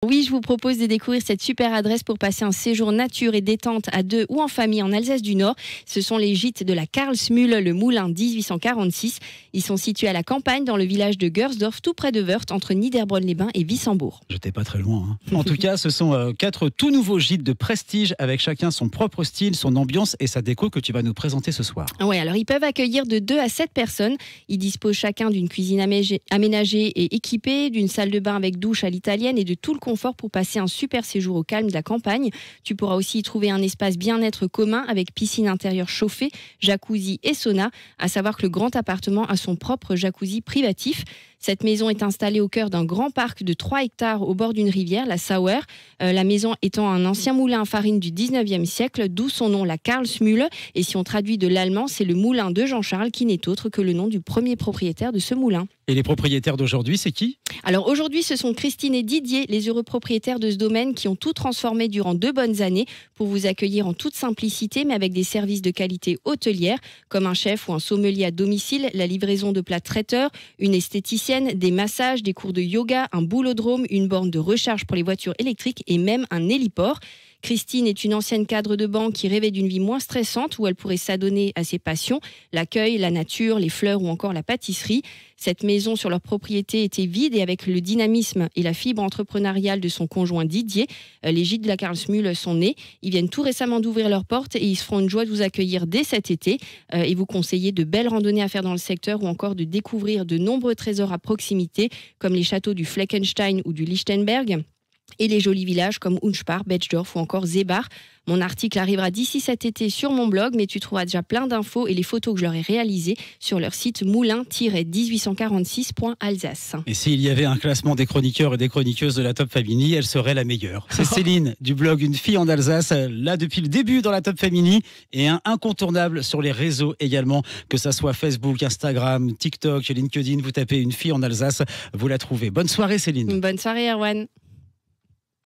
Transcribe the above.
Oui, je vous propose de découvrir cette super adresse pour passer un séjour nature et détente à deux ou en famille en Alsace du Nord. Ce sont les gîtes de la Karlsmühle, le Moulin 1846. Ils sont situés à la campagne dans le village de Gersdorf, tout près de Wörth, entre Niederbronn-les-Bains et Wissembourg. J'étais pas très loin. En tout cas, ce sont 4 tout nouveaux gîtes de prestige avec chacun son propre style, son ambiance et sa déco que tu vas nous présenter ce soir. Oui, alors ils peuvent accueillir de 2 à 7 personnes. Ils disposent chacun d'une cuisine aménagée et équipée, d'une salle de bain avec douche à l'italienne et de tout le confort pour passer un super séjour au calme de la campagne. Tu pourras aussi y trouver un espace bien-être commun avec piscine intérieure chauffée, jacuzzi et sauna. À savoir que le grand appartement a son propre jacuzzi privatif. Cette maison est installée au cœur d'un grand parc de 3 hectares au bord d'une rivière, la Sauer. La maison étant un ancien moulin à farine du 19e siècle, d'où son nom, la Karlsmühle. Et si on traduit de l'allemand, c'est le moulin de Jean-Charles qui n'est autre que le nom du premier propriétaire de ce moulin. Et les propriétaires d'aujourd'hui, c'est qui ? Alors aujourd'hui, ce sont Christine et Didier, les heureux propriétaires de ce domaine qui ont tout transformé durant 2 bonnes années pour vous accueillir en toute simplicité, mais avec des services de qualité hôtelière, comme un chef ou un sommelier à domicile, la livraison de plats traiteurs, une esthéticienne, des massages, des cours de yoga, un boulodrome, une borne de recharge pour les voitures électriques et même un héliport. Christine est une ancienne cadre de banque qui rêvait d'une vie moins stressante où elle pourrait s'adonner à ses passions, l'accueil, la nature, les fleurs ou encore la pâtisserie. Cette maison sur leur propriété était vide et avec le dynamisme et la fibre entrepreneuriale de son conjoint Didier, les gîtes de la Karlsmühle sont nés. Ils viennent tout récemment d'ouvrir leurs portes et ils se feront une joie de vous accueillir dès cet été et vous conseiller de belles randonnées à faire dans le secteur ou encore de découvrir de nombreux trésors à proximité comme les châteaux du Fleckenstein ou du Lichtenberg. Et les jolis villages comme Unspar, Betschdorf ou encore Seebach. Mon article arrivera d'ici cet été sur mon blog, mais tu trouveras déjà plein d'infos et les photos que je leur ai réalisées sur leur site moulin-1846.alsace. Et s'il y avait un classement des chroniqueurs et des chroniqueuses de la Top Family, elle serait la meilleure. C'est Céline du blog Une fille en Alsace, là depuis le début dans la Top Family et un incontournable sur les réseaux également, que ça soit Facebook, Instagram, TikTok, LinkedIn, vous tapez Une fille en Alsace, vous la trouvez. Bonne soirée Céline. Bonne soirée Erwan.